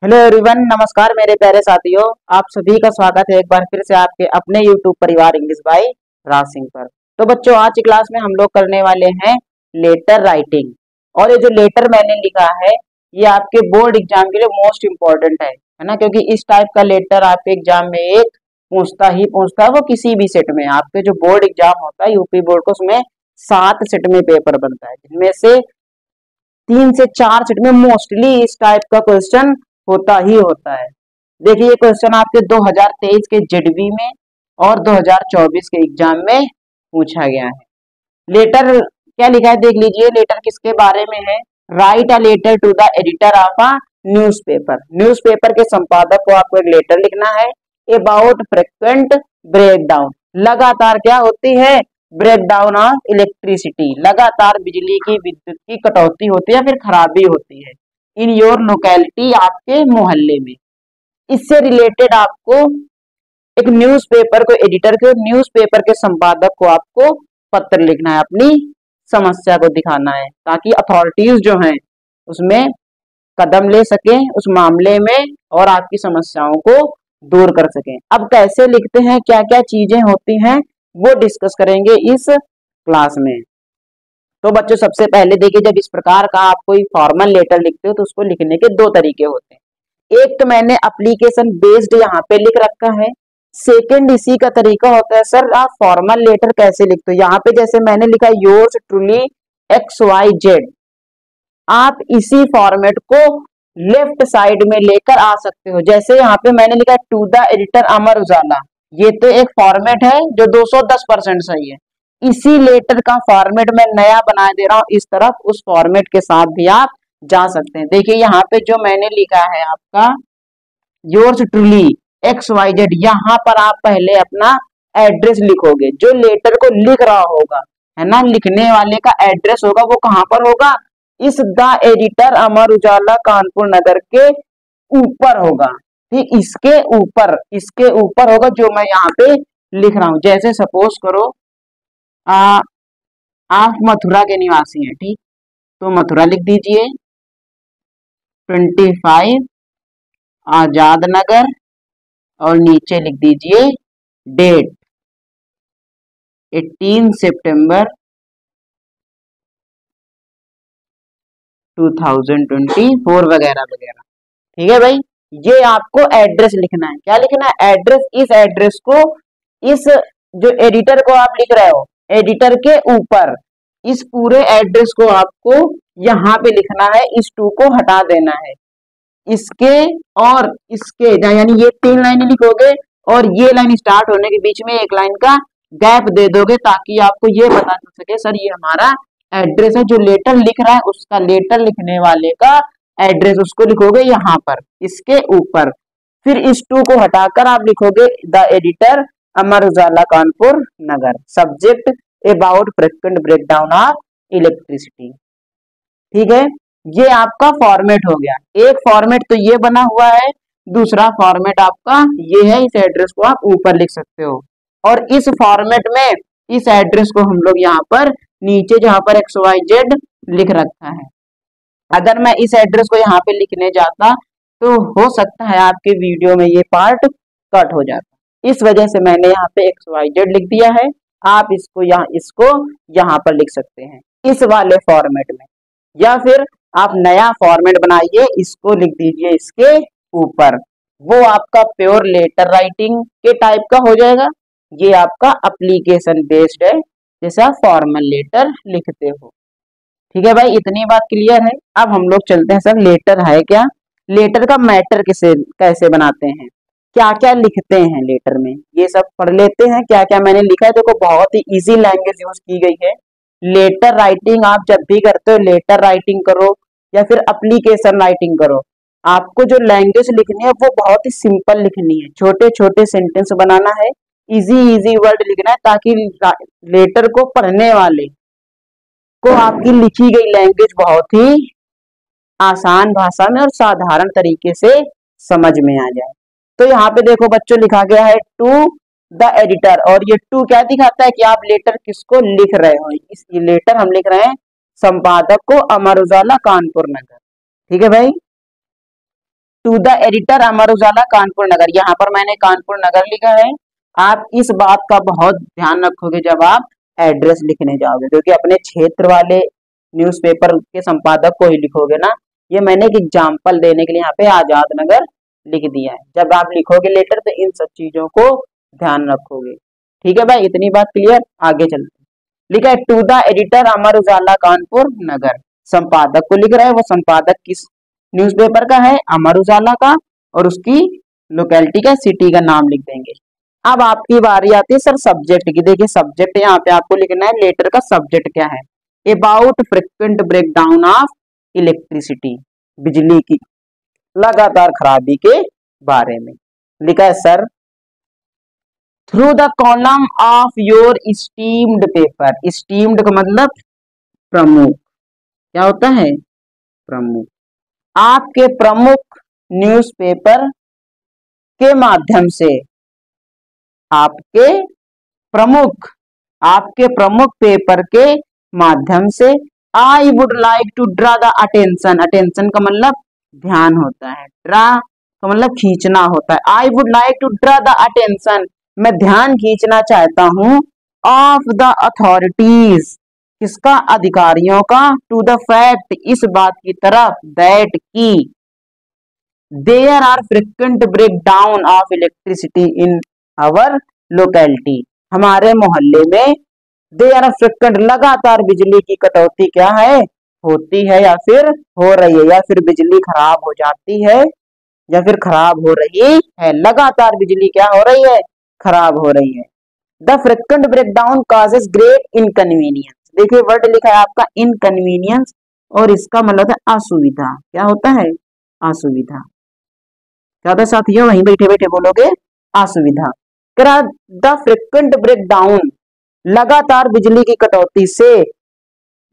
Hello everyone, नमस्कार मेरे प्यारे साथियों। आप सभी का स्वागत है एक बार फिर से आपके अपने यूट्यूब परिवार इंग्लिश बाय राज सिंह पर। तो बच्चों, आज की क्लास में हम लोग करने वाले हैं लेटर राइटिंग। और ये जो लेटर मैंने लिखा है ये आपके बोर्ड एग्जाम के लिए मोस्ट इम्पोर्टेंट है ना, क्योंकि इस टाइप का लेटर आपके एग्जाम में एक पूछता है, वो किसी भी सेट में। आपके जो बोर्ड एग्जाम होता है यूपी बोर्ड को, उसमें 7 सेट में पेपर बनता है, जिनमें से 3 से 4 सेट में मोस्टली इस टाइप का क्वेश्चन होता ही होता है। देखिए, ये क्वेश्चन आपके 2023 के जेडबी में और 2024 के एग्जाम में पूछा गया है। लेटर क्या लिखा है देख लीजिए। लेटर किसके बारे में है? Write a letter to the editor of a newspaper. Newspaper के संपादक को आपको एक लेटर लिखना है अबाउट फ्रीक्वेंट ब्रेकडाउन। लगातार क्या होती है? Breakdown of electricity. लगातार बिजली की, विद्युत की कटौती होती है, फिर खराबी होती है इन योर लोकेलिटी, आपके मोहल्ले में। इससे रिलेटेड आपको एक न्यूज़पेपर को, एडिटर को, न्यूज़पेपर के संपादक को आपको पत्र लिखना है, अपनी समस्या को दिखाना है, ताकि अथॉरिटीज जो हैं उसमें कदम ले सके उस मामले में और आपकी समस्याओं को दूर कर सकें। अब कैसे लिखते हैं, क्या क्या चीजें होती हैं, वो डिस्कस करेंगे इस क्लास में। तो बच्चों, सबसे पहले देखिए, जब इस प्रकार का आप कोई फॉर्मल लेटर लिखते हो तो उसको लिखने के 2 तरीके होते हैं। एक तो मैंने एप्लीकेशन बेस्ड यहाँ पे लिख रखा है। सेकंड इसी का तरीका होता है, सर आप फॉर्मल लेटर कैसे लिखते हो? यहाँ पे जैसे मैंने लिखा योर्स ट्रूली XYZ, आप इसी फॉर्मेट को लेफ्ट साइड में लेकर आ सकते हो। जैसे यहाँ पे मैंने लिखा to the editor Amar Ujala, ये तो एक फॉर्मेट है जो 210% सही है। इसी लेटर का फॉर्मेट मैं नया बना दे रहा हूं, इस तरफ उस फॉर्मेट के साथ भी आप जा सकते हैं। देखिए यहाँ पे जो मैंने लिखा है आपका योर्स ट्रूली XYZ, यहाँ पर आप पहले अपना एड्रेस लिखोगे। जो लेटर को लिख रहा होगा, है ना, लिखने वाले का एड्रेस होगा, वो कहाँ पर होगा? इस द एडिटर अमर उजाला कानपुर नगर के ऊपर होगा। ठीक, इसके ऊपर होगा जो मैं यहाँ पे लिख रहा हूं। जैसे सपोज करो आप मथुरा के निवासी हैं, ठीक, तो मथुरा लिख दीजिए, 25 आजाद नगर, और नीचे लिख दीजिए डेट 18 सितंबर 2024 वगैरह वगैरह। ठीक है भाई, ये आपको एड्रेस लिखना है। क्या लिखना है? एड्रेस। इस एड्रेस को, इस जो एडिटर को आप लिख रहे हो, एडिटर के ऊपर इस पूरे एड्रेस को आपको यहाँ पे लिखना है। इस 2 को हटा देना है। इसके और इसके, यानी ये 3 लाइनें लिखोगे और ये लाइन स्टार्ट होने के बीच में एक लाइन का गैप दे दोगे, ताकि आपको ये पता चल सके सर ये हमारा एड्रेस है। जो लेटर लिख रहा है उसका, लेटर लिखने वाले का एड्रेस, उसको लिखोगे यहाँ पर इसके ऊपर। फिर इस 2 को हटाकर आप लिखोगे the editor Amar Ujala Kanpur Nagar, subject about frequent breakdown of electricity. ठीक है, ये आपका फॉर्मेट हो गया। एक फॉर्मेट तो ये बना हुआ है, दूसरा फॉर्मेट आपका ये है। इस एड्रेस को आप ऊपर लिख सकते हो, और इस फॉर्मेट में इस एड्रेस को हम लोग यहाँ पर नीचे, जहां पर XYZ लिख रखा है, अगर मैं इस एड्रेस को यहाँ पे लिखने जाता तो हो सकता है आपके वीडियो में ये पार्ट कट हो जाता। इस वजह से मैंने यहाँ पे XYZ लिख दिया है। आप इसको यहाँ पर लिख सकते हैं इस वाले फॉर्मेट में, या फिर आप नया फॉर्मेट बनाइए, इसको लिख दीजिए इसके ऊपर। वो आपका प्योर लेटर राइटिंग के टाइप का हो जाएगा। ये आपका एप्लीकेशन बेस्ड है, जैसे आप फॉर्मल लेटर लिखते हो। ठीक है भाई, इतनी बात क्लियर है। अब हम लोग चलते हैं, सर लेटर है क्या, लेटर का मैटर कैसे बनाते हैं, क्या क्या लिखते हैं लेटर में, ये सब पढ़ लेते हैं। क्या क्या मैंने लिखा है, देखो बहुत ही इजी लैंग्वेज यूज की गई है। लेटर राइटिंग आप जब भी करते हो, लेटर राइटिंग करो या फिर एप्लीकेशन राइटिंग करो, आपको जो लैंग्वेज लिखनी है वो बहुत ही सिंपल लिखनी है। छोटे छोटे सेंटेंस बनाना है, इजी इजी वर्ड लिखना है, ताकि लेटर को पढ़ने वाले को आपकी लिखी गई लैंग्वेज बहुत ही आसान भाषा में और साधारण तरीके से समझ में आ जाए। तो यहाँ पे देखो बच्चों, लिखा गया है टू द एडिटर, और ये 2 क्या दिखाता है कि आप लेटर किसको लिख रहे हो। इस लेटर हम लिख रहे हैं संपादक को, अमर उजाला कानपुर नगर। ठीक है भाई, to the editor Amar Ujala Kanpur नगर, यहाँ पर मैंने कानपुर नगर लिखा है। आप इस बात का बहुत ध्यान रखोगे जब आप एड्रेस लिखने जाओगे, क्योंकि अपने क्षेत्र वाले न्यूज़पेपर के संपादक को ही लिखोगे ना। ये मैंने एक एग्जाम्पल देने के लिए यहाँ पे आजाद नगर लिख दिया है। जब आप लिखोगे लेटर तो इन सब चीजों को ध्यान रखोगे। ठीक है भाई, इतनी बात क्लियर। आगे चलते हैं। लिखा है to the editor Amar Ujala Kanpur नगर, संपादक को लिख रहा है। वो संपादक किस न्यूज़पेपर का है? अमर उजाला का, और उसकी लोकेलिटी का, सिटी का नाम लिख देंगे। अब आपकी बारी आती है सर सब्जेक्ट की। देखिए सब्जेक्ट यहाँ पे आपको लिखना है, लेटर का सब्जेक्ट क्या है? About frequent breakdown of electricity, बिजली की लगातार खराबी के बारे में लिखा है sir. Through the column of your steamed paper, steamed का मतलब प्रमुख, क्या होता है? प्रमुख। आपके प्रमुख न्यूज़पेपर के माध्यम से, आपके प्रमुख पेपर के माध्यम से, I would like to draw the attention, attention का मतलब ध्यान होता है, ड्रा का मतलब खींचना होता है। I would like to draw the attention, मैं ध्यान खींचना चाहता हूं, ऑफ द अथॉरिटीज, किसका? अधिकारियों का, टू द फैक्ट, इस बात की तरफ, दैट की, there are frequent breakdown of electricity in our locality, हमारे मोहल्ले में देयर आर फ्रिक्वेंट, लगातार बिजली की कटौती क्या है? होती है, या फिर हो रही है, या फिर बिजली खराब हो जाती है, या फिर खराब हो रही है। लगातार बिजली क्या हो रही है? खराब हो रही है। The frequent breakdown causes great inconvenience, देखिए वर्ड लिखा है आपका इनकन्वीनियंस, और इसका मतलब है असुविधा। क्या होता है? असुविधा। क्या होता है साथियों? वहीं बैठे बैठे बोलोगे, असुविधा। द फ्रिक्वेंट ब्रेकडाउन, लगातार बिजली की कटौती से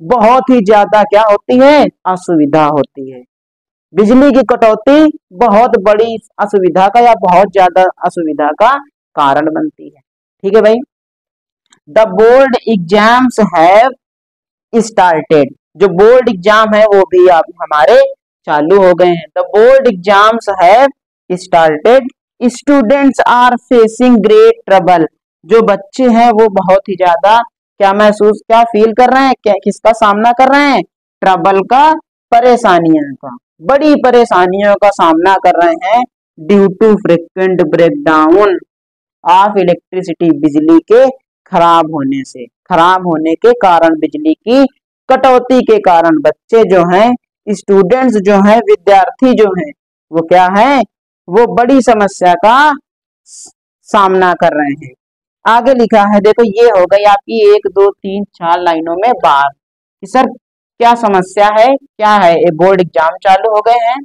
बहुत ही ज्यादा क्या होती है? असुविधा होती है। बिजली की कटौती बहुत बड़ी असुविधा का या बहुत ज्यादा असुविधा का कारण बनती है। ठीक है भाई। The board exams have started, जो बोर्ड एग्जाम है वो भी आप हमारे चालू हो गए हैं। The board exams have started, students are facing great trouble, जो बच्चे हैं वो बहुत ही ज्यादा क्या फील कर रहे हैं? क्या किसका सामना कर रहे हैं? ट्रबल का, परेशानियों का, बड़ी परेशानियों का सामना कर रहे हैं। Due to frequent breakdown of electricity, बिजली के खराब होने से, खराब होने के कारण, बिजली की कटौती के कारण बच्चे जो हैं, स्टूडेंट्स जो हैं, विद्यार्थी जो हैं, वो क्या है? वो बड़ी समस्या का सामना कर रहे हैं। आगे लिखा है, देखो ये हो गई आपकी 1 2 3 4 लाइनों में बात कि सर क्या समस्या है, क्या है? ये बोर्ड एग्जाम चालू हो गए हैं।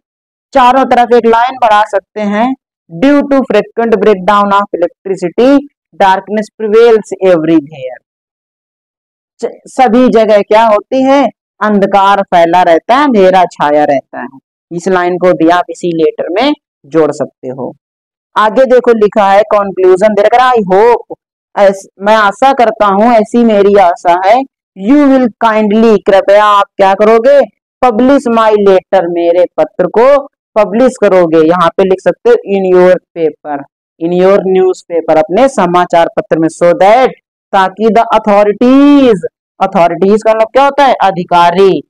चारों तरफ एक लाइन बढ़ा सकते हैं। Due to frequent breakdown of electricity darkness prevails everywhere, सभी जगह क्या होती है? अंधकार फैला रहता है, अंधेरा छाया रहता है। इस लाइन को भी आप इसी लेटर में जोड़ सकते हो। आगे देखो लिखा है कंक्लूजन दे रखा है, आई होप, मैं आशा करता हूं, ऐसी मेरी आशा है, यू विल काइंडली, कृपया आप क्या करोगे? पब्लिश माई लेटर, मेरे पत्र को पब्लिश करोगे। यहाँ पे लिख सकते हो in your paper, in your news paper, अपने समाचार पत्र में, सो दैट, ताकि द अथॉरिटीज, अथॉरिटीज का मतलब क्या होता है? अधिकारी,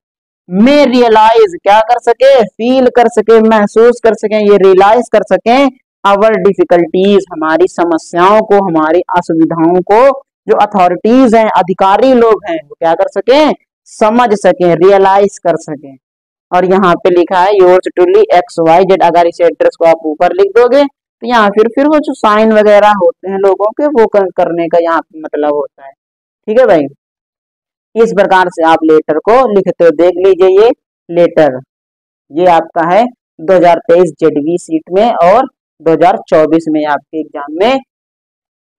में रियलाइज, क्या कर सके? फील कर सके, महसूस कर सके, ये रियलाइज कर सके, आवर डिफिकल्टीज, हमारी समस्याओं को, हमारी असुविधाओं को, जो अथॉरिटीज हैं, अधिकारी लोग हैं, वो क्या कर सके? समझ सके, रियलाइज कर सके। और यहाँ पे लिखा है योर्स ट्रूली XYZ, अगर इस एड्रेस को आप ऊपर लिख दोगे तो यहाँ फिर वो जो साइन वगैरह होते हैं लोगों के, वो करने का यहाँ पे मतलब होता है। ठीक है भाई, इस प्रकार से आप लेटर को लिखते हो। देख लीजिए ये लेटर, ये आपका है 2023 जेडवी सीट में और 2024 में आपके एग्जाम में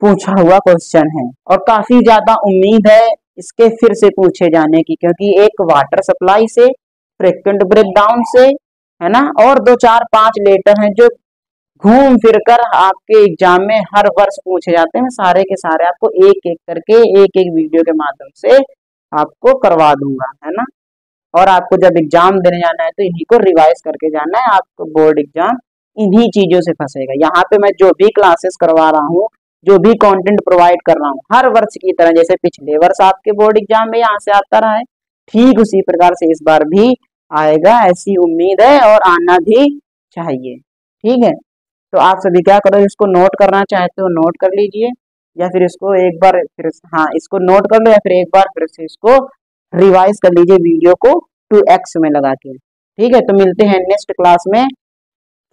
पूछा हुआ क्वेश्चन है, और काफी ज्यादा उम्मीद है इसके फिर से पूछे जाने की, क्योंकि एक वाटर सप्लाई से, फ्रिक्वेंट ब्रेकडाउन से, है ना, और 2 4 5 लेटर हैं जो घूम फिर कर आपके एग्जाम में हर वर्ष पूछे जाते हैं। सारे के सारे आपको एक एक करके, एक एक वीडियो के माध्यम से आपको करवा दूंगा, है ना। और आपको जब एग्जाम देने जाना है तो इन्हीं को रिवाइज करके जाना है, आपको बोर्ड एग्जाम इन्हीं चीजों से फंसेगा। यहाँ पे मैं जो भी क्लासेस करवा रहा हूँ, जो भी कंटेंट प्रोवाइड कर रहा हूँ, हर वर्ष की तरह जैसे पिछले वर्ष आपके बोर्ड एग्जाम में यहाँ से आता रहा है, ठीक उसी प्रकार से इस बार भी आएगा, ऐसी उम्मीद है और आना भी चाहिए। ठीक है, तो आप सभी क्या करो, इसको नोट करना चाहते हो नोट कर लीजिए, या फिर इसको एक बार फिर, हाँ इसको नोट कर लो, या फिर एक बार फिर से इसको रिवाइज कर लीजिए वीडियो को 2x में लगा के। ठीक है, तो मिलते हैं नेक्स्ट क्लास में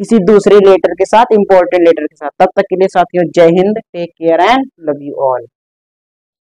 किसी दूसरे लेटर के साथ, इंपॉर्टेंट लेटर के साथ। तब तक के लिए साथियों, जय Hind, take care and love you all.